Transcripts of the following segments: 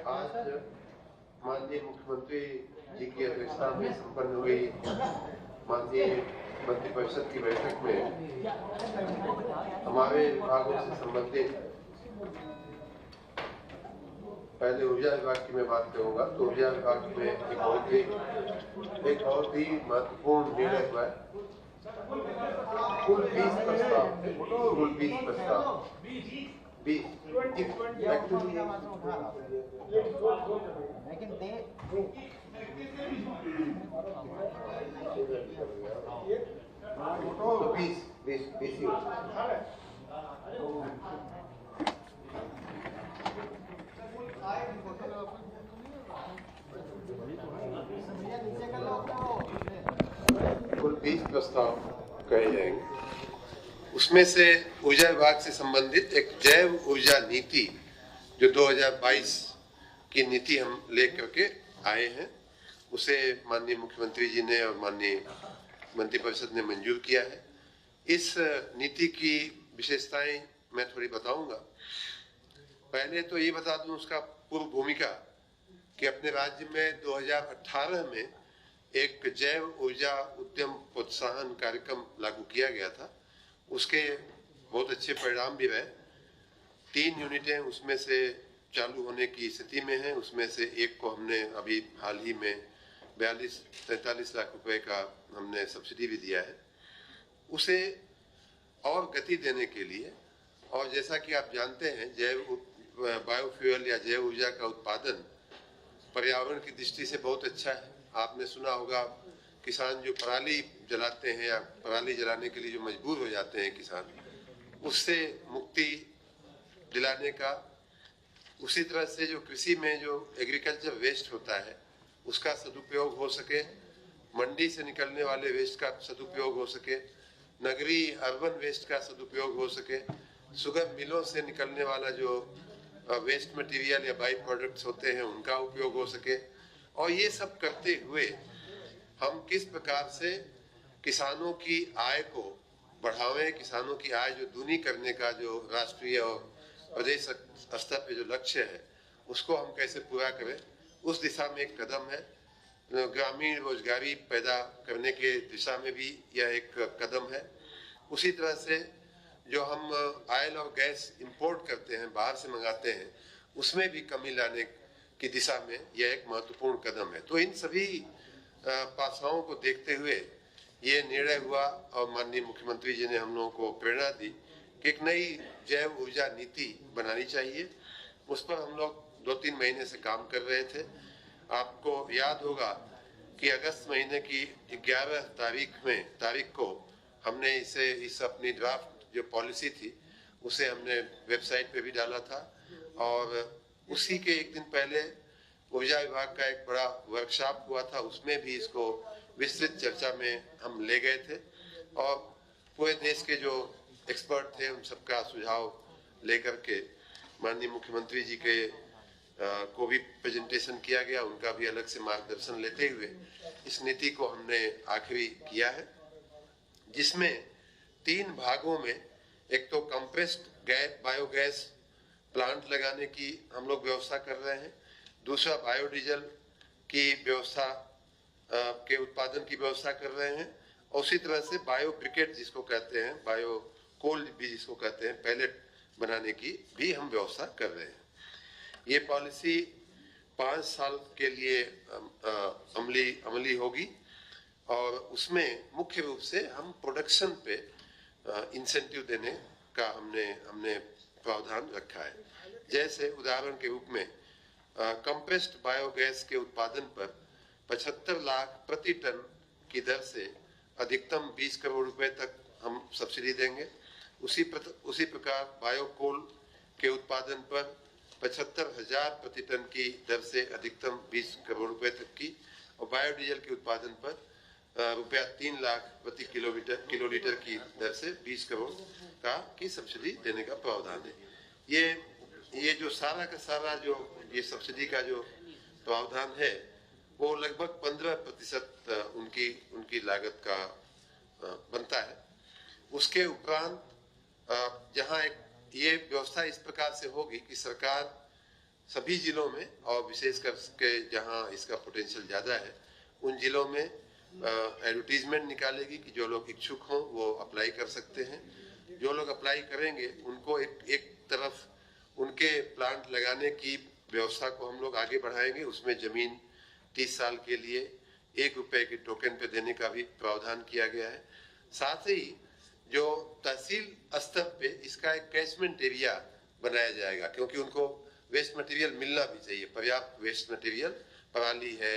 आज माननीय मुख्यमंत्री जी की अध्यक्षता में संपन्न हुई माननीय मंत्रिपरिषद की बैठक में हमारे विभागों से संबंधित पहले ऊर्जा विभाग की मैं बात करूंगा। तो ऊर्जा विभाग में एक बहुत ही महत्वपूर्ण निर्णय हुआ है। कुल 20 प्रस्ताव 20 कुल 20 प्रस्ताव कहे जाएंगे। उसमें से ऊर्जा विभाग से संबंधित एक जैव ऊर्जा नीति जो 2022 की नीति हम लेकर के आए हैं, उसे माननीय मुख्यमंत्री जी ने और माननीय मंत्रिपरिषद ने मंजूर किया है। इस नीति की विशेषताएं मैं थोड़ी बताऊंगा। पहले तो ये बता दूं उसका पूर्व भूमिका कि अपने राज्य में 2018 में एक जैव ऊर्जा उद्यम प्रोत्साहन कार्यक्रम लागू किया गया था। उसके बहुत अच्छे परिणाम भी रहे। 3 यूनिटें उसमें से चालू होने की स्थिति में हैं। उसमें से एक को हमने अभी हाल ही में 43 लाख रुपए का हमने सब्सिडी भी दिया है। उसे और गति देने के लिए, और जैसा कि आप जानते हैं बायोफ्यूल या जैव ऊर्जा का उत्पादन पर्यावरण की दृष्टि से बहुत अच्छा है। आपने सुना होगा किसान जो पराली जलाते हैं या पराली जलाने के लिए जो मजबूर हो जाते हैं किसान, उससे मुक्ति दिलाने का, उसी तरह से जो कृषि में जो एग्रीकल्चर वेस्ट होता है उसका सदुपयोग हो सके, मंडी से निकलने वाले वेस्ट का सदुपयोग हो सके, नगरीय अर्बन वेस्ट का सदुपयोग हो सके, शुगर मिलों से निकलने वाला जो वेस्ट मटेरियल या बाई प्रोडक्ट्स होते हैं उनका उपयोग हो सके। और ये सब करते हुए हम किस प्रकार से किसानों की आय को बढ़ावें, किसानों की आय जो दूनी करने का जो राष्ट्रीय और प्रदेश स्तर पे जो लक्ष्य है उसको हम कैसे पूरा करें, उस दिशा में एक कदम है। ग्रामीण रोजगारी पैदा करने के दिशा में भी यह एक कदम है। उसी तरह से जो हम ऑयल और गैस इंपोर्ट करते हैं, बाहर से मंगाते हैं, उसमें भी कमी लाने की दिशा में यह एक महत्वपूर्ण कदम है। तो इन सभी पासाओं को देखते हुए ये निर्णय हुआ और माननीय मुख्यमंत्री जी ने हम लोगों को प्रेरणा दी कि एक नई जैव ऊर्जा नीति बनानी चाहिए। उस पर हम लोग 2-3 महीने से काम कर रहे थे। आपको याद होगा कि अगस्त महीने की 11 तारीख को हमने इस अपनी ड्राफ्ट जो पॉलिसी थी उसे हमने वेबसाइट पे भी डाला था, और उसी के एक दिन पहले ऊर्जा विभाग का एक बड़ा वर्कशॉप हुआ था। उसमें भी इसको विस्तृत चर्चा में हम ले गए थे और पूरे देश के जो एक्सपर्ट थे उन सबका सुझाव लेकर के माननीय मुख्यमंत्री जी के को भी प्रेजेंटेशन किया गया। उनका भी अलग से मार्गदर्शन लेते हुए इस नीति को हमने आखिरी किया है, जिसमें 3 भागों में एक तो कंप्रेस्ड बायोगैस प्लांट लगाने की हम लोग व्यवस्था कर रहे हैं, दूसरा बायोडीजल की व्यवस्था के उत्पादन की व्यवस्था कर रहे हैं, और उसी तरह से बायो ब्रिकेट जिसको कहते हैं, बायो कोल भी जिसको कहते हैं, पैलेट बनाने की भी हम व्यवस्था कर रहे हैं। ये पॉलिसी 5 साल के लिए अमली होगी और उसमें मुख्य रूप से हम प्रोडक्शन पे इंसेंटिव देने का हमने प्रावधान रखा है। जैसे उदाहरण के रूप में कंप्रेस्ड बायोगैस के उत्पादन पर 75 लाख प्रति टन की दर से अधिकतम 20 करोड़ रुपए तक हम सब्सिडी देंगे। उसी प्रकार बायोकोल के उत्पादन पर 75,000 प्रति टन की दर से अधिकतम 20 करोड़ रुपए तक की, और बायोडीजल के उत्पादन पर रुपया 3 लाख प्रति किलोलीटर की दर से 20 करोड़ की सब्सिडी देने का प्रावधान है। ये जो सारा का सारा जो ये सब्सिडी का जो प्रावधान है वो लगभग 15% उनकी लागत का बनता है। उसके उपरांत जहां ये व्यवस्था इस प्रकार से होगी कि सरकार सभी जिलों में और विशेष करके जहां इसका पोटेंशियल ज़्यादा है उन जिलों में एडवर्टीजमेंट निकालेगी कि जो लोग इच्छुक हों वो अप्लाई कर सकते हैं। जो लोग अप्लाई करेंगे उनको एक तरफ उनके प्लांट लगाने की व्यवस्था को हम लोग आगे बढ़ाएंगे। उसमें जमीन 30 साल के लिए 1 रुपए के टोकन पे देने का भी प्रावधान किया गया है। साथ ही जो तहसील स्तर पे इसका एक कैचमेंट एरिया बनाया जाएगा, क्योंकि उनको वेस्ट मटेरियल मिलना भी चाहिए, पर्याप्त वेस्ट मटेरियल, पराली है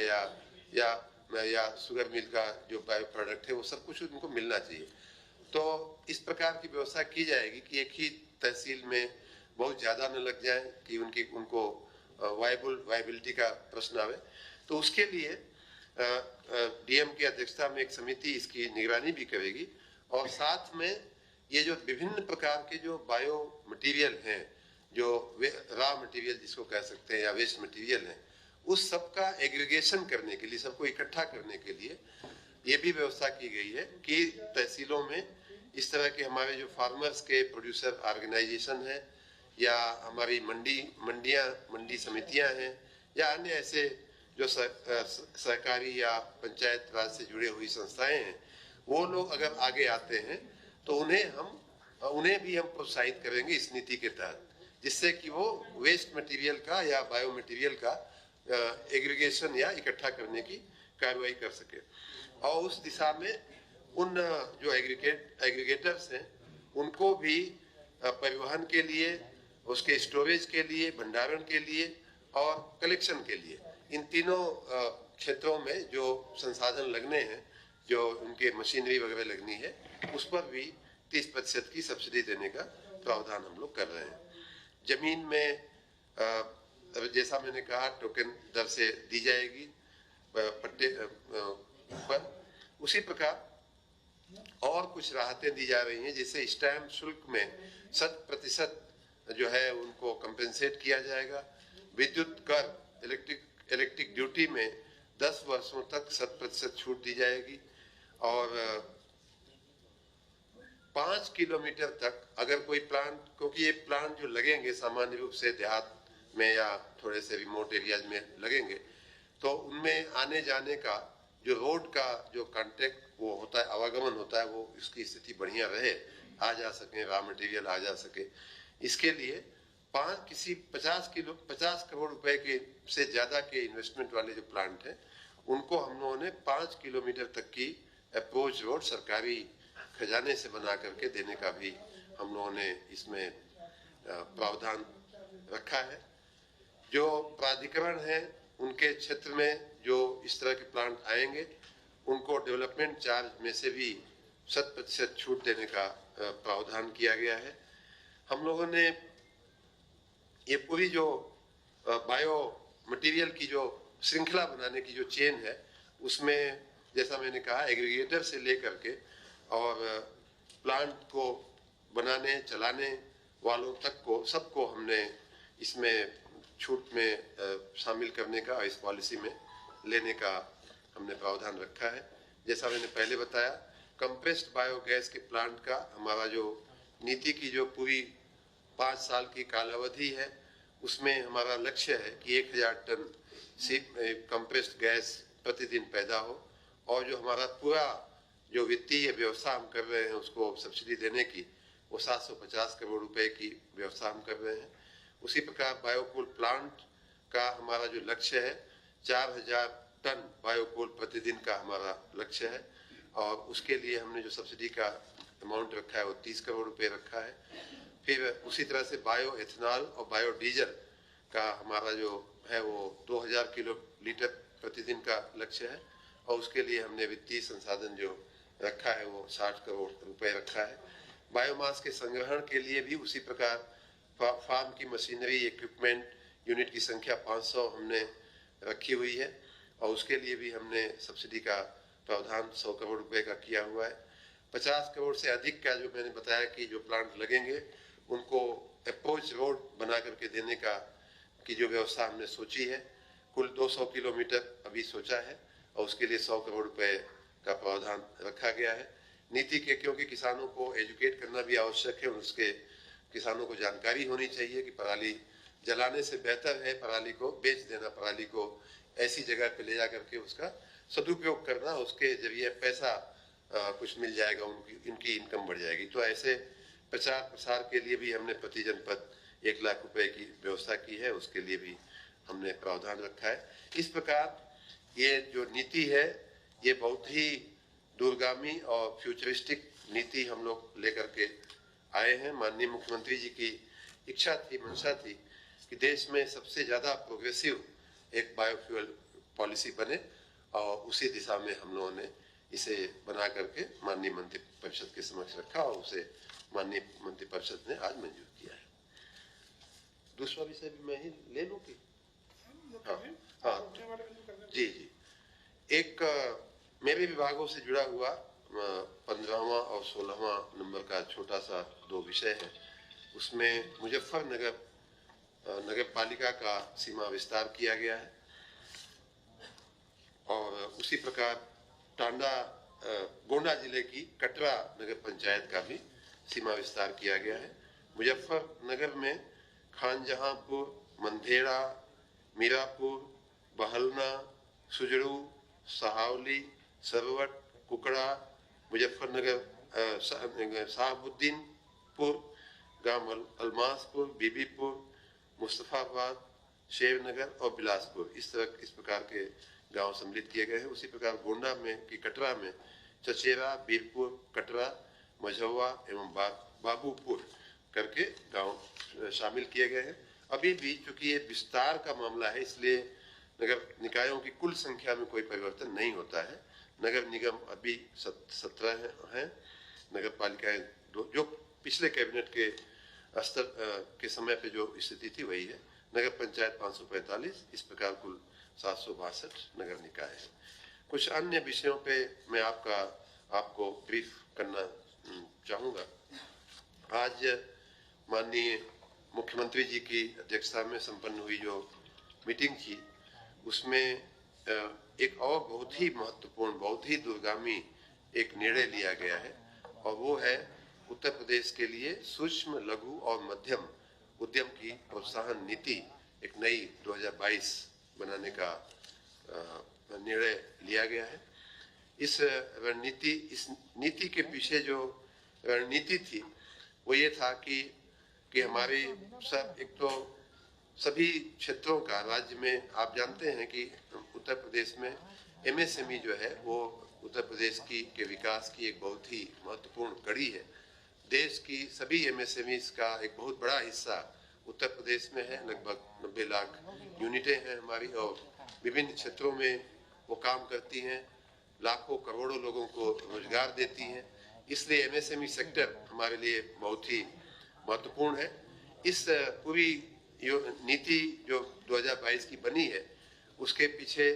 या शुगर मिल का जो बायो प्रोडक्ट है वो सब कुछ उनको मिलना चाहिए। तो इस प्रकार की व्यवस्था की जाएगी कि एक ही तहसील में बहुत ज़्यादा न लग जाए कि उनको वायबिलिटी का प्रश्न आवे। तो उसके लिए डीएम की अध्यक्षता में एक समिति इसकी निगरानी भी करेगी और साथ में ये जो विभिन्न प्रकार के जो बायो मटेरियल हैं, जो रॉ मटेरियल जिसको कह सकते हैं या वेस्ट मटेरियल है, उस सब का एग्रीगेशन करने के लिए, सबको इकट्ठा करने के लिए ये भी व्यवस्था की गई है कि तहसीलों में इस तरह के हमारे जो फार्मर्स के प्रोड्यूसर ऑर्गेनाइजेशन है या हमारी मंडी समितियां हैं या अन्य ऐसे जो सहकारी या पंचायत राज से जुड़े हुई संस्थाएं हैं, वो लोग अगर आगे आते हैं तो उन्हें भी हम प्रोत्साहित करेंगे इस नीति के तहत, जिससे कि वो वेस्ट मटेरियल का या बायो मटेरियल का एग्रीगेशन या इकट्ठा करने की कार्रवाई कर सके। और उस दिशा में उन जो एग्रीगेटर्स हैं उनको भी परिवहन के लिए, उसके स्टोरेज के लिए, भंडारण के लिए और कलेक्शन के लिए, इन तीनों क्षेत्रों में जो संसाधन लगने हैं, जो उनके मशीनरी वगैरह लगनी है, उस पर भी 30% की सब्सिडी देने का प्रावधान हम लोग कर रहे हैं। जमीन में जैसा मैंने कहा टोकन दर से दी जाएगी पट्टे पर, उसी प्रकार और कुछ राहतें दी जा रही हैं, जिससे स्टैम्प शुल्क में 100% जो है उनको कंपेंसेट किया जाएगा। विद्युत कर इलेक्ट्रिक ड्यूटी में 10 वर्षों तक 100% छूट दी जाएगी और 5 किलोमीटर तक अगर कोई प्लांट, क्योंकि ये प्लांट जो लगेंगे सामान्य रूप से देहात में या थोड़े से रिमोट एरियाज में लगेंगे, तो उनमें आने जाने का जो रोड का जो कांटेक्ट वो होता है, आवागमन होता है, वो इसकी स्थिति बढ़िया रहे, आ जा सके, रॉ मटेरियल आ जा सके। इसके लिए 50 करोड़ रुपए के से ज्यादा के इन्वेस्टमेंट वाले जो प्लांट हैं उनको हम लोगों ने 5 किलोमीटर तक की अप्रोच रोड सरकारी खजाने से बना करके देने का भी हम लोगों ने इसमें प्रावधान रखा है। जो प्राधिकरण है उनके क्षेत्र में जो इस तरह के प्लांट आएंगे उनको डेवलपमेंट चार्ज में से भी 100% छूट देने का प्रावधान किया गया है। हम लोगों ने ये पूरी जो बायो मटेरियल की जो श्रृंखला बनाने की जो चेन है, उसमें जैसा मैंने कहा एग्रीगेटर से लेकर के और प्लांट को बनाने चलाने वालों तक को सबको हमने इसमें छूट में शामिल करने का, इस पॉलिसी में लेने का हमने प्रावधान रखा है। जैसा मैंने पहले बताया, कंप्रेस्ड बायोगैस के प्लांट का हमारा जो नीति की जो पूरी 5 साल की कालावधि है, उसमें हमारा लक्ष्य है कि 1000 टन कंप्रेस्ड गैस प्रतिदिन पैदा हो और जो हमारा पूरा जो वित्तीय व्यवस्था हम कर रहे हैं उसको सब्सिडी देने की, वो 750 करोड़ रुपए की व्यवस्था हम कर रहे हैं। उसी प्रकार बायोकोल प्लांट का हमारा जो लक्ष्य है 4000 टन बायोकोल प्रतिदिन का हमारा लक्ष्य है और उसके लिए हमने जो सब्सिडी का अमाउंट रखा है वो 30 करोड़ रुपए रखा है। फिर उसी तरह से बायो एथेनॉल और बायो डीजल का हमारा जो है वो 2000 किलो लीटर प्रतिदिन का लक्ष्य है और उसके लिए हमने वित्तीय संसाधन जो रखा है वो 60 करोड़ रुपए रखा है। बायोमास के संग्रहण के लिए भी उसी प्रकार फार्म की मशीनरी इक्विपमेंट यूनिट की संख्या 500 हमने रखी हुई है और उसके लिए भी हमने सब्सिडी का प्रावधान 100 करोड़ रुपए का किया हुआ है। 50 करोड़ से अधिक का जो मैंने बताया कि जो प्लांट लगेंगे उनको अप्रोच रोड बना करके देने का की जो व्यवस्था हमने सोची है, कुल 200 किलोमीटर अभी सोचा है और उसके लिए 100 करोड़ रुपए का प्रावधान रखा गया है नीति के, क्योंकि किसानों को एजुकेट करना भी आवश्यक है। उसके किसानों को जानकारी होनी चाहिए कि पराली जलाने से बेहतर है पराली को बेच देना, पराली को ऐसी जगह पे ले जा करके उसका सदुपयोग करना, उसके जरिए पैसा कुछ मिल जाएगा, इनकी इनकम बढ़ जाएगी। तो ऐसे प्रचार प्रसार के लिए भी हमने प्रति जनपद 1 लाख रुपए की व्यवस्था की है, उसके लिए भी हमने प्रावधान रखा है। इस प्रकार ये जो नीति है ये बहुत ही दूरगामी और फ्यूचरिस्टिक नीति हम लोग लेकर के आए हैं। माननीय मुख्यमंत्री जी की इच्छा थी, मंशा थी कि देश में सबसे ज्यादा प्रोग्रेसिव एक बायोफ्यूल पॉलिसी बने, और उसी दिशा में हम लोगों ने इसे बना करके माननीय मंत्रिपरिषद के समक्ष रखा और उसे माननीय मंत्रिपरिषद ने आज मंजूर किया है। दूसरा विषय भी मैं ही ले लूं कि? हाँ जी जी। एक मेरे विभागों से जुड़ा हुआ 15वां और 16वां नंबर का छोटा सा 2 विषय है। उसमें मुजफ्फरनगर नगर पालिका का सीमा विस्तार किया गया है, और उसी प्रकार टांडा गोंडा जिले की कटरा नगर पंचायत का भी सीमा विस्तार किया गया है। मुजफ्फरनगर में खानजहांपुर, मंधेड़ा, मीरापुर, बहलना, सुजड़ू, सहावली, सरवट, कुकड़ा, मुजफ्फरनगर शाहबुद्दीनपुर, गांव अलमासपुर, बीबीपुर, मुस्तफाबाद, शेरनगर और बिलासपुर, इस प्रकार के गांव सम्मिलित किए गए हैं। उसी प्रकार गोंडा में की कटरा में चचेरा, बीरपुर, कटरा, मझौवा एवं बाबूपुर करके गांव शामिल किए गए हैं। अभी भी चूंकि ये विस्तार का मामला है, इसलिए नगर निकायों की कुल संख्या में कोई परिवर्तन नहीं होता है। नगर निगम अभी 17 हैं, नगर पालिकाएं जो पिछले कैबिनेट के स्तर के समय पे जो स्थिति थी वही है। नगर पंचायत 545, इस प्रकार कुल 762 नगर निकाय है। कुछ अन्य विषयों पे मैं आपको ब्रीफ करना चाहूँगा। आज माननीय मुख्यमंत्री जी की अध्यक्षता में संपन्न हुई जो मीटिंग थी, उसमें एक और बहुत ही महत्वपूर्ण, बहुत ही दूरगामी एक निर्णय लिया गया है, और वो है उत्तर प्रदेश के लिए सूक्ष्म, लघु और मध्यम उद्यम की प्रोत्साहन नीति एक नई 2022 बनाने का निर्णय लिया गया है। इस नीति के पीछे जो रणनीति थी वो ये था कि हमारे एक तो सभी क्षेत्रों का राज्य में, आप जानते हैं कि उत्तर प्रदेश में एमएसएमई जो है वो उत्तर प्रदेश के विकास की एक बहुत ही महत्वपूर्ण कड़ी है। देश की सभी एमएसएमईज का एक बहुत बड़ा हिस्सा उत्तर प्रदेश में है, लगभग 90 लाख यूनिटें हैं हमारी, और विभिन्न क्षेत्रों में वो काम करती हैं, लाखों करोड़ों लोगों को रोजगार देती हैं। इसलिए एमएसएमई सेक्टर हमारे लिए बहुत ही महत्वपूर्ण है। इस पूरी नीति जो 2022 की बनी है, उसके पीछे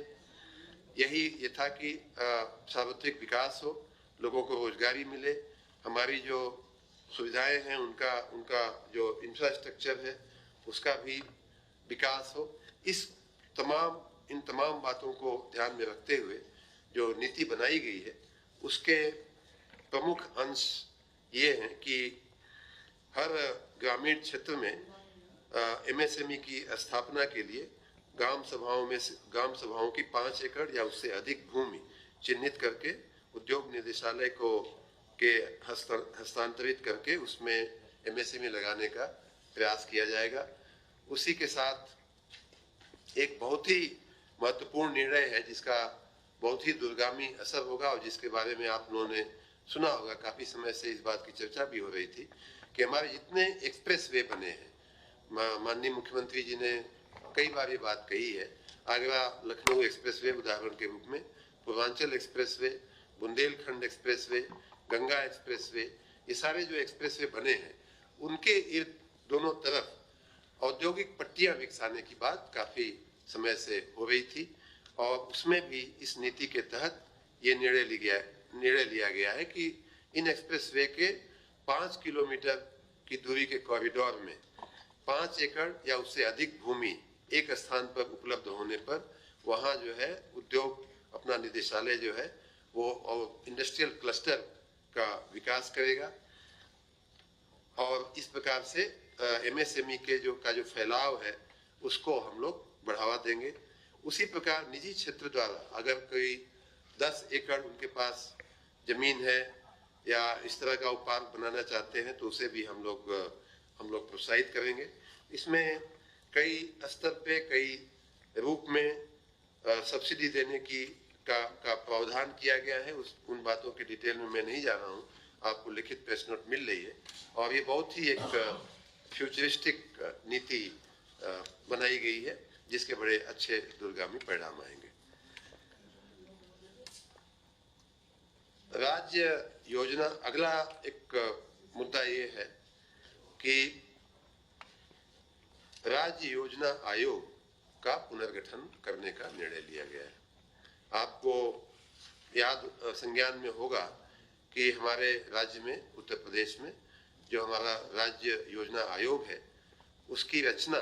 ये था कि सार्वत्रिक विकास हो, लोगों को रोजगारी मिले, हमारी जो सुविधाएं हैं उनका जो इंफ्रास्ट्रक्चर है उसका भी विकास हो। इन तमाम बातों को ध्यान में रखते हुए जो नीति बनाई गई है, उसके प्रमुख अंश ये हैं कि हर ग्रामीण क्षेत्र में एमएसएमई की स्थापना के लिए ग्राम सभाओं की 5 एकड़ या उससे अधिक भूमि चिन्हित करके उद्योग निदेशालय के हस्तांतरित करके उसमें एमएसएमई लगाने का प्रयास किया जाएगा। उसी के साथ एक बहुत ही महत्वपूर्ण निर्णय है जिसका बहुत ही दूरगामी असर होगा, और जिसके बारे में आप लोगों ने सुना होगा, काफी समय से इस बात की चर्चा भी हो रही थी कि हमारे जितने एक्सप्रेसवे बने हैं, माननीय मुख्यमंत्री जी ने कई बार ये बात कही है, आगरा लखनऊ एक्सप्रेसवे उदाहरण के रूप में, Purvanchal expressway, Bundelkhand expressway, Ganga expressway, ये सारे जो एक्सप्रेसवे बने हैं उनके इर्द दोनों तरफ औद्योगिक पट्टियां विकसाने की बात काफी समय से हो रही थी, और उसमें भी इस नीति के तहत ये निर्णय लिया गया है कि इन एक्सप्रेसवे के 5 किलोमीटर की दूरी के कॉरिडोर में 5 एकड़ या उससे अधिक भूमि एक स्थान पर उपलब्ध होने पर वहां जो है उद्योग अपना निदेशालय जो है वो और इंडस्ट्रियल क्लस्टर का विकास करेगा, और इस प्रकार से एमएसएमई के जो फैलाव है उसको हम लोग बढ़ावा देंगे। उसी प्रकार निजी क्षेत्र द्वारा अगर कोई 10 एकड़ उनके पास जमीन है या इस तरह का पार्क बनाना चाहते हैं तो उसे भी हम लोग प्रोत्साहित करेंगे। इसमें कई स्तर पे कई रूप में सब्सिडी देने का प्रावधान किया गया है। उन बातों के डिटेल में मैं नहीं जा रहा हूँ, आपको लिखित प्रेस नोट मिल रही है और ये बहुत ही एक फ्यूचरिस्टिक नीति बनाई गई है जिसके बड़े अच्छे दूरगामी परिणाम आएंगे। राज्य योजना, अगला एक मुद्दा ये है कि राज्य योजना आयोग का पुनर्गठन करने का निर्णय लिया गया है। आपको याद संज्ञान में होगा कि हमारे राज्य में, उत्तर प्रदेश में, जो हमारा राज्य योजना आयोग है उसकी रचना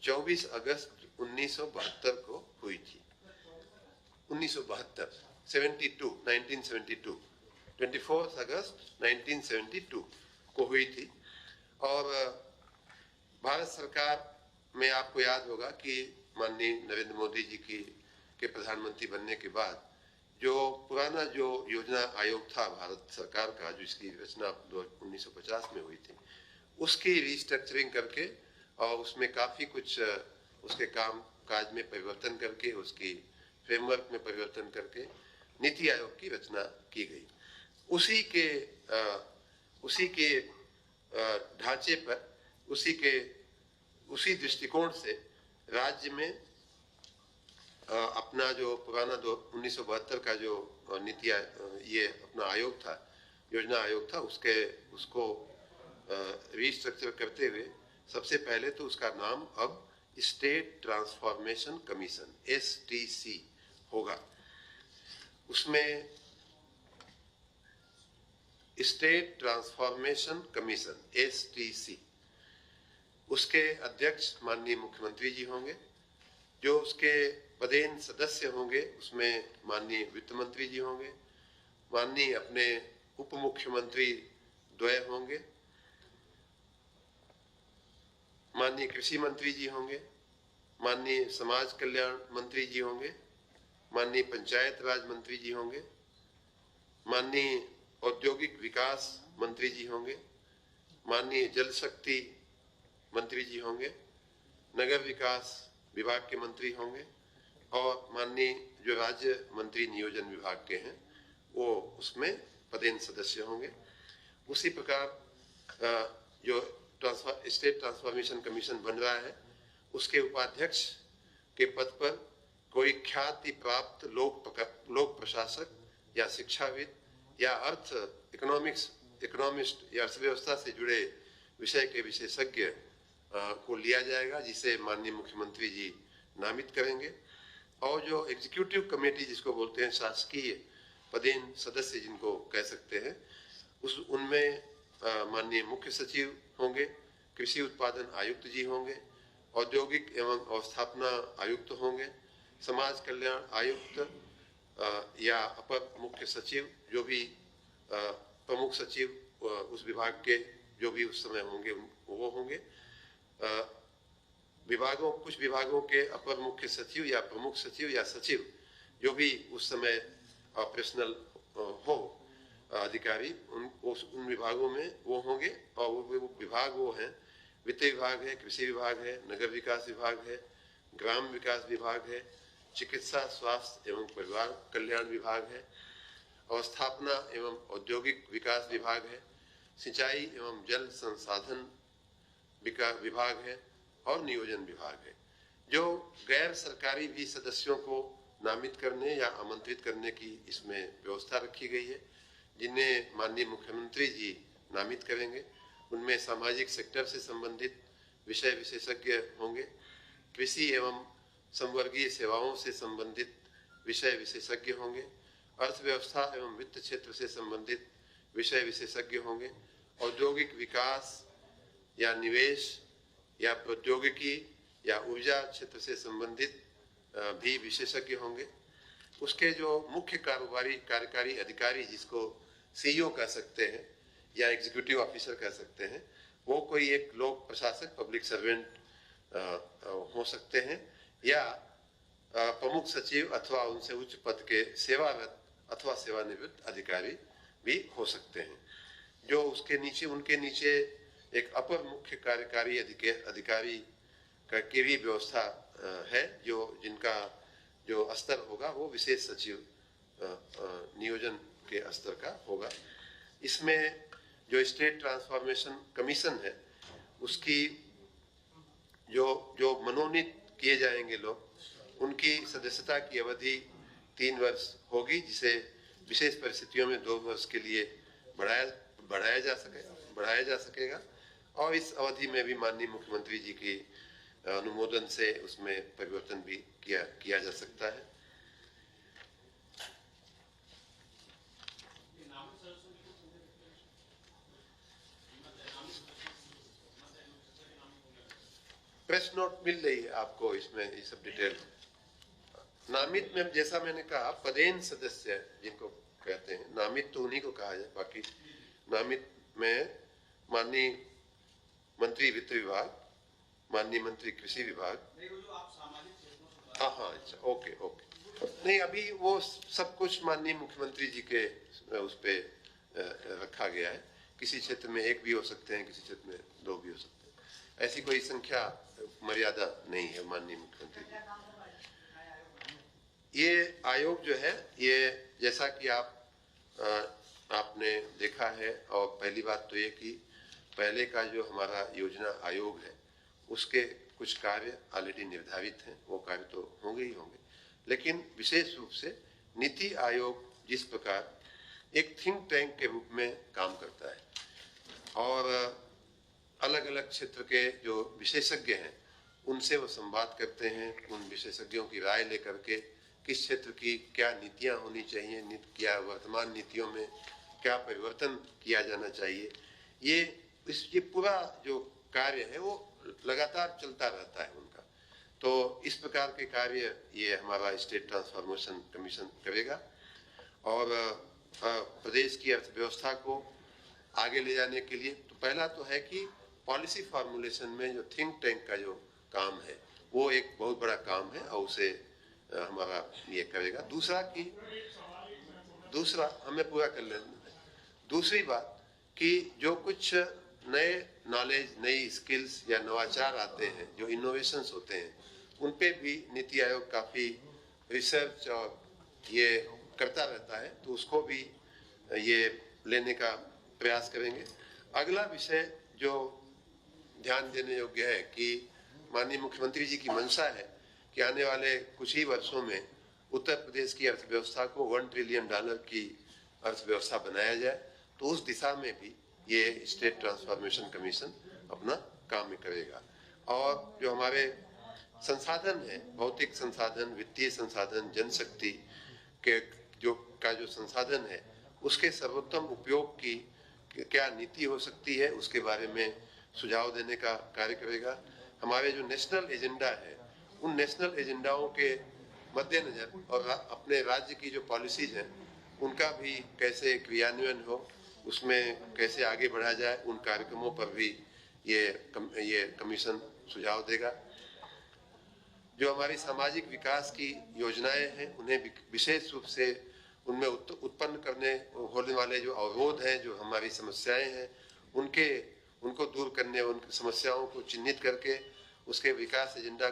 24 अगस्त 1972 को हुई थी। 1972 24 अगस्त 1972 को हुई थी। और भारत सरकार में आपको याद होगा कि माननीय नरेंद्र मोदी जी के प्रधानमंत्री बनने के बाद जो पुराना जो योजना आयोग था भारत सरकार का, जिसकी रचना 1950 में हुई थी, उसकी रिस्ट्रक्चरिंग करके और उसमें काफी कुछ उसके काम काज में परिवर्तन करके, उसकी फ्रेमवर्क में परिवर्तन करके नीति आयोग की रचना की गई। उसी के ढांचे पर, उसी दृष्टिकोण से राज्य में अपना जो पुराना 1972 का जो ये अपना आयोग था, योजना आयोग था, उसको रिस्ट्रक्चर करते हुए सबसे पहले तो उसका नाम अब स्टेट ट्रांसफॉर्मेशन कमीशन STC होगा। उसमें स्टेट ट्रांसफॉर्मेशन कमीशन STC, उसके अध्यक्ष माननीय मुख्यमंत्री जी होंगे। जो उसके पदेन सदस्य होंगे उसमें माननीय वित्त मंत्री जी होंगे, माननीय अपने उप मुख्यमंत्री द्वय होंगे, माननीय कृषि मंत्री जी होंगे, माननीय समाज कल्याण मंत्री जी होंगे, माननीय पंचायत राज मंत्री जी होंगे, माननीय औद्योगिक विकास मंत्री जी होंगे, माननीय जल शक्ति मंत्री जी होंगे, नगर विकास विभाग के मंत्री होंगे और माननीय जो राज्य मंत्री नियोजन विभाग के हैं वो उसमें पदेन सदस्य होंगे। उसी प्रकार जो स्टेट ट्रांसफॉर्मेशन कमीशन बन रहा है उसके उपाध्यक्ष के पद पर कोई ख्याति प्राप्त लोक प्रशासक या शिक्षाविद या इकोनॉमिस्ट या अर्थव्यवस्था से जुड़े विषय के विशेषज्ञ को लिया जाएगा, जिसे माननीय मुख्यमंत्री जी नामित करेंगे। और जो एग्जीक्यूटिव कमेटी जिसको बोलते हैं, शासकीय पदेन सदस्य जिनको कह सकते हैं, उनमें माननीय मुख्य सचिव होंगे, कृषि उत्पादन आयुक्त जी होंगे, औद्योगिक एवं अवस्थापना आयुक्त होंगे, समाज कल्याण आयुक्त या अपर मुख्य सचिव, जो भी प्रमुख सचिव उस विभाग के जो भी उस समय होंगे वो होंगे। कुछ विभागों के अपर मुख्य सचिव या प्रमुख सचिव या सचिव जो भी उस समय ऑपरेशनल हो अधिकारी, उन विभागों में वो होंगे। और वो विभाग वो हैं, वित्त विभाग है, कृषि विभाग है, नगर विकास विभाग है, ग्राम विकास विभाग है, चिकित्सा स्वास्थ्य एवं परिवार कल्याण विभाग है, अवस्थापना एवं औद्योगिक विकास विभाग है, सिंचाई एवं जल संसाधन विभाग है और नियोजन विभाग है। जो गैर सरकारी भी सदस्यों को नामित करने या आमंत्रित करने की इसमें व्यवस्था रखी गई है, जिन्हें माननीय मुख्यमंत्री जी नामित करेंगे। उनमें सामाजिक सेक्टर से संबंधित विषय विशेषज्ञ होंगे, कृषि एवं संवर्गीय सेवाओं से संबंधित विषय विशेषज्ञ होंगे, अर्थव्यवस्था एवं वित्त क्षेत्र से संबंधित विषय विशेषज्ञ होंगे, औद्योगिक विकास या निवेश या प्रौद्योगिकी या ऊर्जा क्षेत्र से संबंधित भी विशेषज्ञ होंगे। उसके जो मुख्य कार्यकारी अधिकारी, जिसको CEO कह सकते हैं या एग्जीक्यूटिव ऑफिसर कह सकते हैं, वो कोई एक लोक प्रशासक, पब्लिक सर्वेंट हो सकते हैं, या प्रमुख सचिव अथवा उनसे उच्च पद के सेवारत अथवा सेवानिवृत्त अधिकारी भी हो सकते हैं। जो उसके नीचे, उनके नीचे एक अपर मुख्य कार्यकारी अधिकारी की भी व्यवस्था है, जो जिनका जो स्तर होगा वो विशेष सचिव नियोजन के स्तर का होगा। इसमें जो स्टेट ट्रांसफॉर्मेशन कमीशन है, उसकी जो मनोनीत किए जाएंगे लोग, उनकी सदस्यता की अवधि 3 वर्ष होगी, जिसे विशेष परिस्थितियों में 2 वर्ष के लिए बढ़ाया जा सकेगा। और इस अवधि में भी माननीय मुख्यमंत्री जी की अनुमोदन से उसमें परिवर्तन भी किया जा सकता है। प्रेस नोट मिल रही है आपको, इसमें ये सब डिटेल। नामित में जैसा मैंने कहा, पदेन सदस्य जिनको कहते हैं, नामित तो उन्हीं को कहा जाए। बाकी नामित में माननीय मंत्री वित्त विभाग, माननीय मंत्री कृषि विभाग। हाँ, अच्छा, ओके। नहीं, अभी वो सब कुछ माननीय मुख्यमंत्री जी के उस पे रखा गया है। किसी क्षेत्र में 1 भी हो सकते हैं, किसी क्षेत्र में 2 भी हो सकते हैं। ऐसी कोई संख्या मर्यादा नहीं है माननीय मुख्यमंत्री जी। ये आयोग जो है, ये जैसा कि आपने देखा है, और पहली बात तो ये कि पहले का जो हमारा योजना आयोग है, उसके कुछ कार्य ऑलरेडी निर्धारित हैं, वो कार्य तो होंगे ही होंगे। लेकिन विशेष रूप से नीति आयोग जिस प्रकार एक थिंक टैंक के रूप में काम करता है, और अलग अलग क्षेत्र के जो विशेषज्ञ हैं उनसे वो संवाद करते हैं, उन विशेषज्ञों की राय लेकर के किस क्षेत्र की क्या नीतियां होनी चाहिए, क्या वर्तमान नीतियों में क्या परिवर्तन किया जाना चाहिए, ये पूरा जो कार्य है वो लगातार चलता रहता है उनका। तो इस प्रकार के कार्य ये हमारा स्टेट ट्रांसफॉर्मेशन कमीशन करेगा, और प्रदेश की अर्थव्यवस्था को आगे ले जाने के लिए तो पहला तो है कि पॉलिसी फॉर्मुलेशन में जो थिंक टैंक का जो काम है वो एक बहुत बड़ा काम है, और उसे हमारा ये करेगा। दूसरा हमें पूरा कर लेना है। दूसरी बात कि जो कुछ नए नॉलेज, नई स्किल्स या नवाचार आते हैं, जो इनोवेशंस होते हैं, उन पे भी नीति आयोग काफ़ी रिसर्च और ये करता रहता है, तो उसको भी ये लेने का प्रयास करेंगे। अगला विषय जो ध्यान देने योग्य है कि माननीय मुख्यमंत्री जी की मंशा है कि आने वाले कुछ ही वर्षों में उत्तर प्रदेश की अर्थव्यवस्था को $1 ट्रिलियन की अर्थव्यवस्था बनाया जाए। तो उस दिशा में भी ये स्टेट ट्रांसफॉर्मेशन कमीशन अपना काम करेगा। और जो हमारे संसाधन है, भौतिक संसाधन, वित्तीय संसाधन, जनशक्ति के जो संसाधन है, उसके सर्वोत्तम उपयोग की क्या नीति हो सकती है, उसके बारे में सुझाव देने का कार्य करेगा। हमारे जो नेशनल एजेंडा है, उन नेशनल एजेंडाओं के मद्देनजर और अपने राज्य की जो पॉलिसीज हैं, उनका भी कैसे क्रियान्वयन हो, उसमें कैसे आगे बढ़ा जाए, उन कार्यक्रमों पर भी ये कमीशन सुझाव देगा। जो हमारी सामाजिक विकास की योजनाएं हैं, उन्हें विशेष रूप से उनमें उत्पन्न होने वाले जो अवरोध हैं, जो हमारी समस्याएं हैं, उनको दूर करने, उन समस्याओं को चिन्हित करके उसके विकास एजेंडा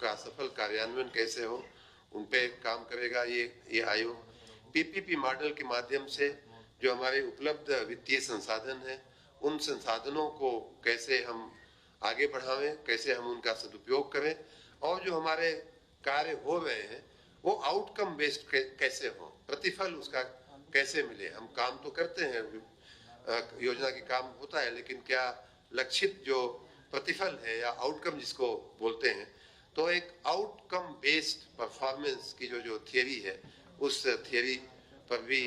का सफल कार्यान्वयन कैसे हो, उन पे काम करेगा ये आयोग। पीपीपी मॉडल के माध्यम से जो हमारे उपलब्ध वित्तीय संसाधन हैं, उन संसाधनों को कैसे हम आगे बढ़ावें, कैसे हम उनका सदुपयोग करें, और जो हमारे कार्य हो रहे हैं वो आउटकम बेस्ड कैसे हो, प्रतिफल उसका कैसे मिले। हम काम तो करते हैं, योजना की काम होता है, लेकिन क्या लक्षित जो प्रतिफल है या आउटकम जिसको बोलते हैं, तो एक आउटकम बेस्ड परफॉर्मेंस की जो थियरी है, उस थियरी पर भी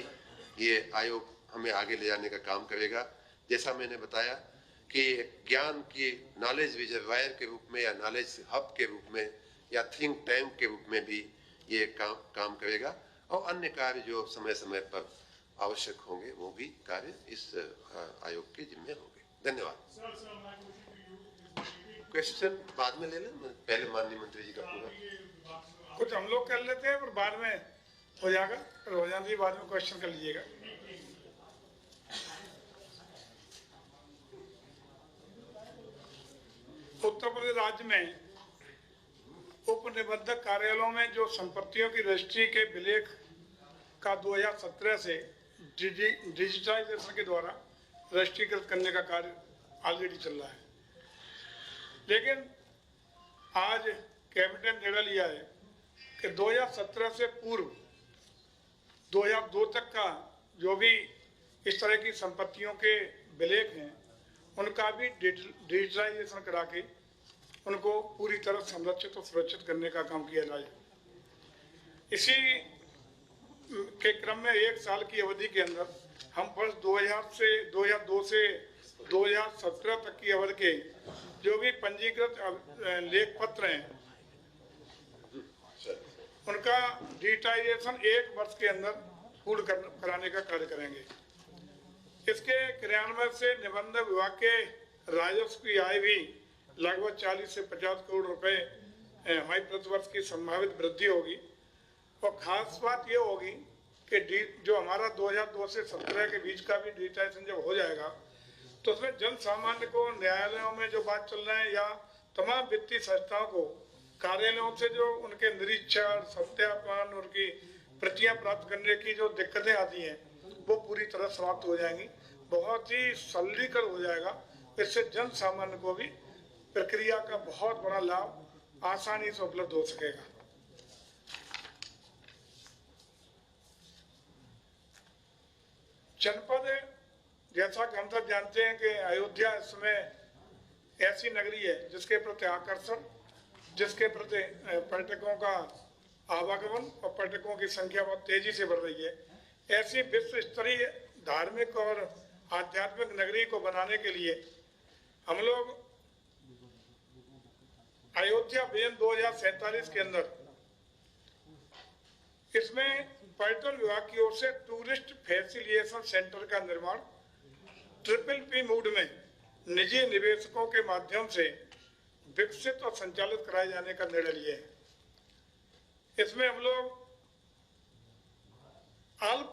ये आयोग हमें आगे ले जाने का काम करेगा। जैसा मैंने बताया कि ज्ञान की नॉलेज रिजर्वायर के रूप में या नॉलेज हब के रूप में या थिंक टैंक के रूप में भी ये काम करेगा, और अन्य कार्य जो समय समय पर आवश्यक होंगे वो भी कार्य इस आयोग के जिम्मे होंगे। धन्यवाद। क्वेश्चन बाद में ले लें, पहले माननीय मंत्री जी का पूरा। कुछ हम लोग कर लेते हैं और बाद में हो जाएगा, फिर हो जाने के बाद में क्वेश्चन कर लीजिएगा। उत्तर प्रदेश राज्य में उप निबंधक कार्यालयों में जो संपत्तियों की रजिस्ट्री के विलेख का 2017 से डिजिटाइजेशन के द्वारा रजिस्ट्रीकृत करने का कार्य ऑलरेडी चल रहा है, लेकिन आज कैबिनेट ने निर्णय लिया है कि 2017 से पूर्व 2002 तक का जो भी इस तरह की संपत्तियों के विलेख हैं उनका भी डिजिटलाइजेशन करा के उनको पूरी तरह संरक्षित और सुरक्षित करने का काम किया जाए। इसी के क्रम में 1 साल की अवधि के अंदर हम वर्ष 2002 से 2017 तक की अवधि के जो भी पंजीकृत लेख पत्र हैं उनका डिजिटाइजेशन 1 वर्ष के अंदर पूर्ण कराने का कार्य करेंगे। इसके क्रियान्वयन से निबंधक विभाग के राजस्व की आय भी लगभग 40 से 50 करोड़ रुपए हमारी प्रतिवर्ष की संभावित वृद्धि होगी। और खास बात ये होगी कि जो हमारा 2002 से 17 के बीच का भी डिजिटाइजेशन जब हो जाएगा तो उसमें जन सामान्य को न्यायालयों में जो बात चल रहा है या तमाम वित्तीय संस्थाओं को कार्यालयों से जो उनके निरीक्षण, सत्यापन, उनकी प्रतियां प्राप्त करने की जो दिक्कतें आती हैं वो पूरी तरह समाप्त हो जाएंगी। बहुत ही सरलीकरण हो जाएगा। इससे जन सामान्य को भी प्रक्रिया का बहुत बड़ा लाभ आसानी से उपलब्ध हो सकेगा। जनपद, जैसा कि हम सब जानते हैं कि अयोध्या इस समय ऐसी नगरी है जिसके प्रति आकर्षण, जिसके प्रति पर्यटकों का आवागमन और पर्यटकों की संख्या बहुत तेजी से बढ़ रही है। ऐसी विश्व स्तरीय धार्मिक और आध्यात्मिक नगरी को बनाने के लिए हम लोग अयोध्या विजन 2047 के अंदर इसमें पर्यटन विभाग की ओर से टूरिस्ट फैसिलिटेशन सेंटर का निर्माण PPP मोड में निजी निवेशकों के माध्यम से विकसित और संचालित कराए जाने का निर्णय लिया है। इसमें हम लोग अल्प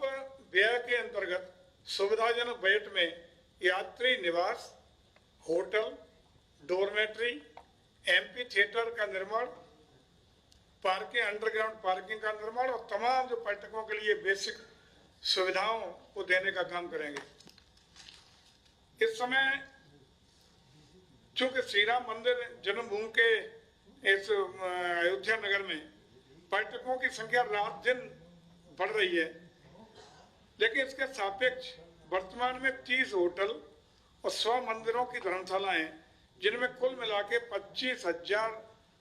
व्यय के अंतर्गत सुविधाजनक बजट में यात्री निवास, होटल, डोरमेट्री, MP थिएटर का निर्माण, पार्किंग, अंडरग्राउंड पार्किंग का निर्माण और तमाम जो पर्यटकों के लिए बेसिक सुविधाओं को देने का काम करेंगे। इस समय चूंकि श्री राम मंदिर जन्मभूमि के इस अयोध्या नगर में पर्यटकों की संख्या रात दिन बढ़ रही है, लेकिन इसके सापेक्ष वर्तमान में 30 होटल और 100 मंदिरों की धर्मशालाएं जिनमें कुल मिला के 25,000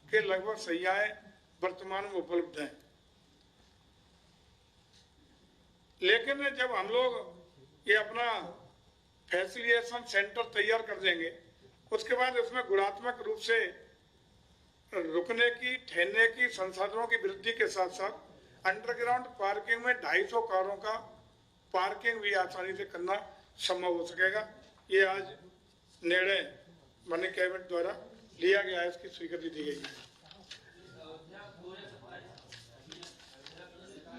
के लगभग शैय्याएं वर्तमान में उपलब्ध हैं। लेकिन जब हम लोग ये अपना फैसिलिटेशन सेंटर तैयार कर देंगे उसके बाद इसमें गुणात्मक रूप से रुकने की, ठहरने की, संसाधनों की वृद्धि के साथ साथ अंडरग्राउंड पार्किंग में 250 कारों का पार्किंग भी आसानी से करना संभव हो सकेगा। ये आज निर्णय माननीय कैबिनेट द्वारा लिया गया है, इसकी स्वीकृति दी गई है।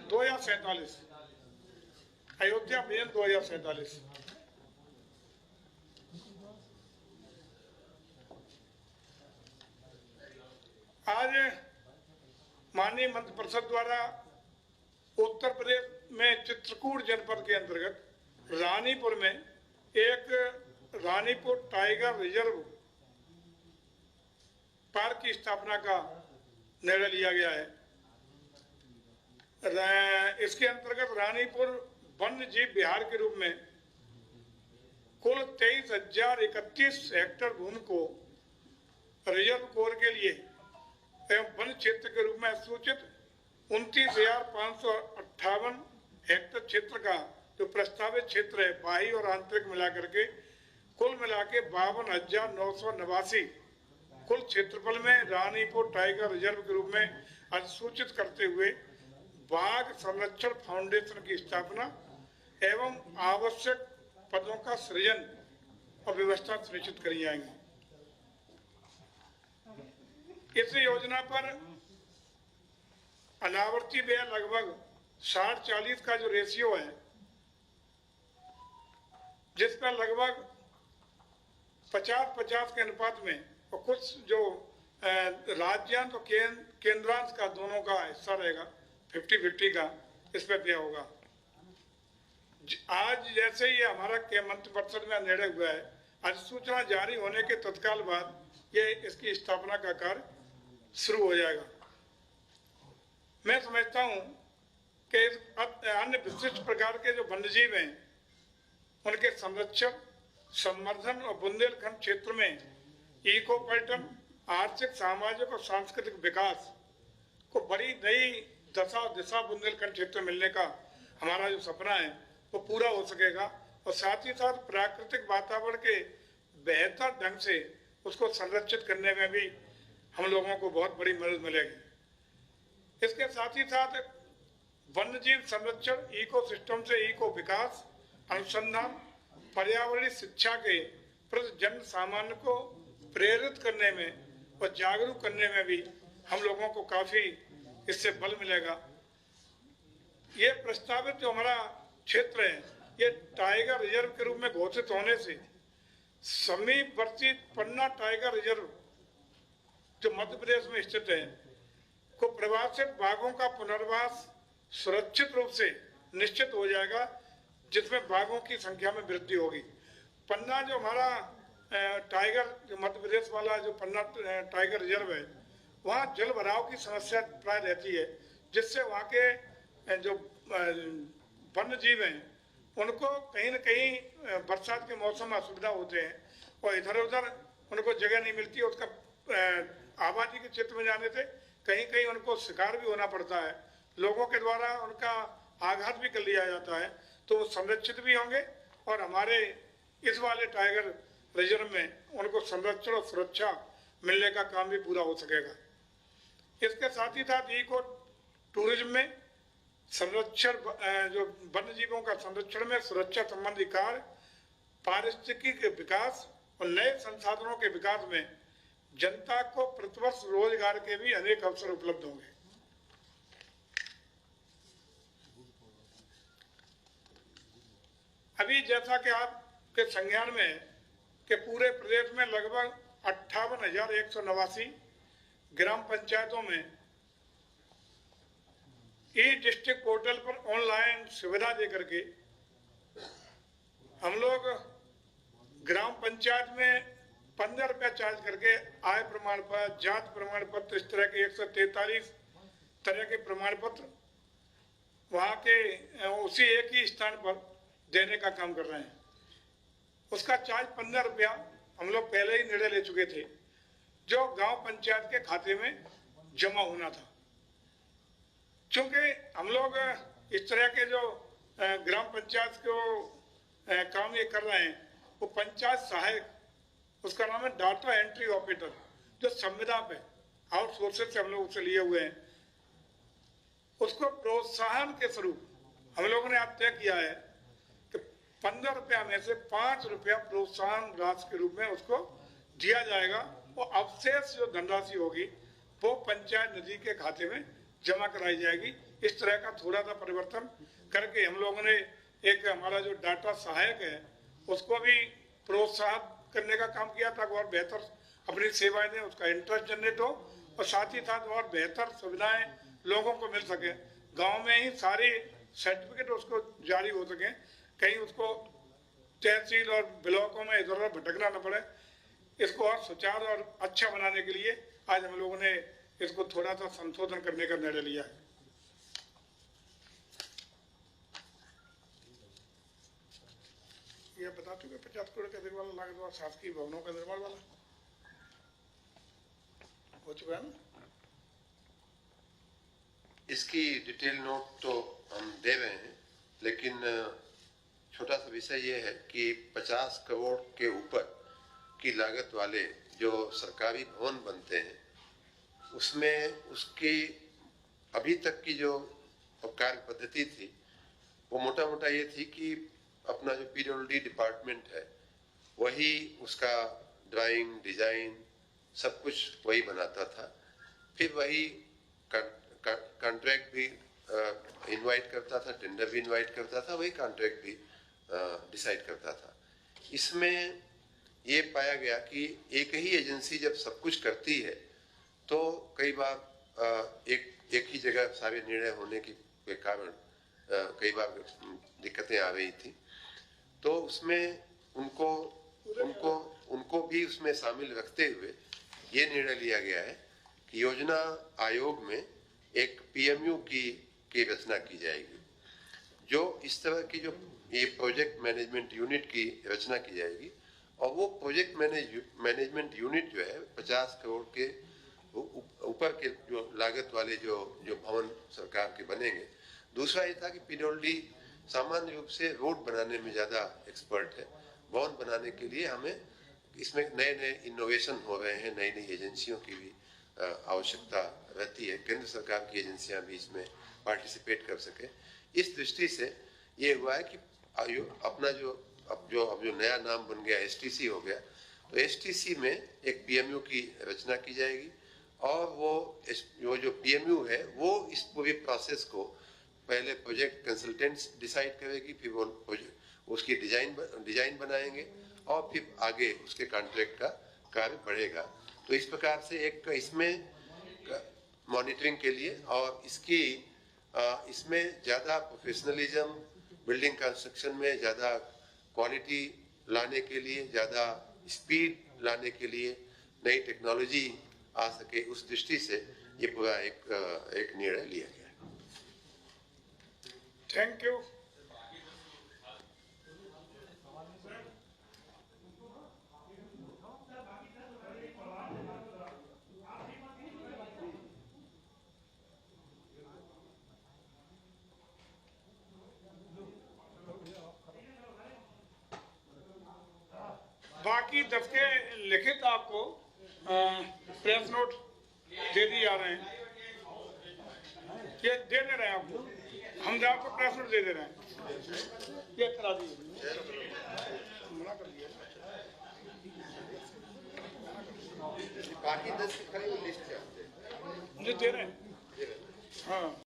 2047 अयोध्या विजन 2047 आज माननीय मंत्रिपरिषद द्वारा उत्तर प्रदेश में चित्रकूट जनपद के अंतर्गत रानीपुर में एक रानीपुर टाइगर रिजर्व पार्क की स्थापना का निर्णय लिया गया है। इसके अंतर्गत रानीपुर वन्य जीव विहार के रूप में कुल 23,031 हेक्टेयर भूमि को रिजर्व कोर के लिए एवं वन क्षेत्र के रूप में सूचित 29,558 हेक्टेयर क्षेत्र का जो प्रस्तावित क्षेत्र है बाह्य और आंतरिक मिलाकर के कुल मिला के 52,989 कुल क्षेत्रफल में रानीपुर टाइगर रिजर्व के रूप में अधिसूचित करते हुए बाघ संरक्षण फाउंडेशन की स्थापना एवं आवश्यक पदों का सृजन और व्यवस्था सुनिश्चित करी जाएंगी। इस योजना पर अनावर्ती व्यय लगभग 60-40 का जो रेशियो है, जिस पर लगभग 50-50 के अनुपात में, और कुछ जो राज्यांश और केंद्रांश का दोनों का हिस्सा रहेगा, 50-50 का इस पर व्यय होगा। आज जैसे ही हमारा मंत्रिपरिषद में निर्णय हुआ है, अधिसूचना जारी होने के तत्काल बाद ये इसकी स्थापना का कार्य शुरू हो जाएगा। मैं समझता हूं कि अन्य विशिष्ट प्रकार के जो वन्यजीव हैं उनके संरक्षण, संवर्धन और बुंदेलखंड क्षेत्र में इको पर्यटन, आर्थिक, सामाजिक और सांस्कृतिक विकास को बड़ी नई दिशा बुंदेलखंड क्षेत्र में मिलने का हमारा जो सपना है वो पूरा हो सकेगा, और साथ ही साथ प्राकृतिक वातावरण के बेहतर ढंग से उसको संरक्षित करने में भी हम लोगों को बहुत बड़ी मदद मिलेगी। इसके साथ ही साथ वन्यजीव संरक्षण, इकोसिस्टम से इको विकास, अनुसंधान, पर्यावरणीय शिक्षा के प्रति जन सामान्य को प्रेरित करने में और जागरूक करने में भी हम लोगों को काफी इससे बल मिलेगा। ये प्रस्तावित जो हमारा क्षेत्र है, ये टाइगर रिजर्व के रूप में घोषित होने से समीपवर्ती पन्ना टाइगर रिजर्व जो मध्य प्रदेश में स्थित है को प्रवासित बाघों का पुनर्वास सुरक्षित रूप से निश्चित हो जाएगा, जिसमें बाघों की संख्या में वृद्धि होगी। पन्ना जो हमारा टाइगर जो मध्य प्रदेश वाला जो पन्ना टाइगर रिजर्व है, वहाँ जल भराव की समस्या प्राय रहती है, जिससे वहाँ के जो वन्य जीव हैं उनको कहीं न कहीं बरसात के मौसम में असुविधा होते हैं और इधर उधर उनको जगह नहीं मिलती। उसका आबादी के क्षेत्र में जाने से कहीं कहीं उनको शिकार भी होना पड़ता है, लोगों के द्वारा उनका आघात भी कर लिया जाता है, तो वो संरक्षित भी होंगे और हमारे इस वाले टाइगर रिजर्व में उनको संरक्षण और सुरक्षा मिलने का काम भी पूरा हो सकेगा। इसके साथ ही साथ इको टूरिज्म में संरक्षण, जो वन्य जीवों का संरक्षण में सुरक्षा संबंधी कार्य, पारिस्थितिकी विकास और नए संसाधनों के विकास में जनता को प्रतिवर्ष रोजगार के भी अनेक अवसर उपलब्ध होंगे। अभी जैसा कि आपके संज्ञान में कि पूरे प्रदेश में लगभग 58,189 ग्राम पंचायतों में ई डिस्ट्रिक्ट पोर्टल पर ऑनलाइन सुविधा देकर के हम लोग ग्राम पंचायत में 15 रुपया चार्ज करके आय प्रमाण पत्र, जात प्रमाण पत्र, इस तरह के 143 तरह के प्रमाण पत्र वहाँ के उसी एक ही स्थान पर देने का काम कर रहे हैं। उसका चार्ज 15 रुपया हम लोग पहले ही निर्णय ले चुके थे, जो गांव पंचायत के खाते में जमा होना था। क्योंकि हम लोग इस तरह के जो ग्राम पंचायत को काम ये कर रहे हैं, वो पंचायत सहायक, उसका नाम है डाटा एंट्री ऑपरेटर, जो संविदा पे आउटसोर्सेज से हम लोग उसे लिए हुए हैं। उसको प्रोत्साहन के स्वरूप हम लोगों ने आज तय किया है कि 15 रुपया में से 5 रुपया प्रोत्साहन राशि के रूप में उसको दिया जाएगा और अवशेष जो धनराशि होगी वो पंचायत निधि के खाते में जमा कराई जाएगी। इस तरह का थोड़ा सा परिवर्तन करके हम लोगों ने एक हमारा जो डाटा सहायक है उसको भी प्रोत्साहित करने का काम किया था, और बेहतर अपनी सेवाएं दें, उसका इंटरेस्ट जनरेट हो और साथ ही साथ और बेहतर सुविधाएं लोगों को मिल सके। गांव में ही सारी सर्टिफिकेट उसको जारी हो सके, कहीं उसको तहसील और ब्लॉकों में इधर उधर भटकना न पड़े। इसको और सुचारू और अच्छा बनाने के लिए आज हम लोगों ने इसको थोड़ा सा संशोधन करने का निर्णय लिया है। यह बता चुके 50 करोड़ का निर्माण लागत वाला शासकीय भवनों का निर्माण वाला हो चुका है ना। इसकी डिटेल नोट तो हम दे रहे हैं, लेकिन छोटा सा विषय ये है कि 50 करोड़ के ऊपर की लागत वाले जो सरकारी भवन बनते हैं उसमें उसकी अभी तक की जो कार्य पद्धति थी वो मोटा मोटा ये थी कि अपना जो पीडब्ल्यूडी डिपार्टमेंट है वही उसका ड्राइंग डिजाइन सब कुछ वही बनाता था। फिर वही कॉन्ट्रैक्ट भी इनवाइट करता था, टेंडर भी इनवाइट करता था, वही कॉन्ट्रैक्ट भी डिसाइड करता था। इसमें ये पाया गया कि एक ही एजेंसी जब सब कुछ करती है तो कई बार एक ही जगह सारे निर्णय होने के कारण कई बार दिक्कतें आ रही थी। तो उसमें उनको उनको उनको भी उसमें शामिल रखते हुए ये निर्णय लिया गया है कि योजना आयोग में एक पीएमयू की रचना की जाएगी, जो इस तरह की जो ये प्रोजेक्ट मैनेजमेंट यूनिट की रचना की जाएगी। और वो प्रोजेक्ट मैनेजमेंट यूनिट जो है 50 करोड़ के ऊपर के जो लागत वाले जो भवन सरकार के बनेंगे। दूसरा ये था कि पीडब्ल्यूडी सामान्य रूप से रोड बनाने में ज़्यादा एक्सपर्ट है। भवन बनाने के लिए हमें इसमें नए नए इनोवेशन हो रहे हैं, नई नई एजेंसियों की भी आवश्यकता रहती है, केंद्र सरकार की एजेंसियां भी इसमें पार्टिसिपेट कर सके। इस दृष्टि से ये हुआ है कि अपना अब जो नया नाम बन गया एसटीसी हो गया, तो एसटीसी में एक पीएमयू की रचना की जाएगी और वो जो पीएमयू है वो इस पूरी प्रोसेस को पहले प्रोजेक्ट कंसल्टेंट्स डिसाइड करेगी, फिर वो उसकी डिजाइन बनाएंगे और फिर आगे उसके कॉन्ट्रैक्ट का कार्य बढ़ेगा। तो इस प्रकार से एक इसमें मॉनिटरिंग के लिए और इसमें ज़्यादा प्रोफेशनलिज्म, बिल्डिंग कंस्ट्रक्शन में ज़्यादा क्वालिटी लाने के लिए, ज़्यादा स्पीड लाने के लिए, नई टेक्नोलॉजी आ सके, उस दृष्टि से ये पूरा एक निर्णय लिया गया है। Thank you. बाकी 10 के लिखित आपको प्रेस नोट दे दिए जा रहे हैं, ये दे रहे हैं आपको, हम आपको प्रेस नोट दे रहे हैं, ये करा दिए, मना कर दिया। बाकी 10 की खाली लिस्ट है जो दे रहे हैं, हाँ।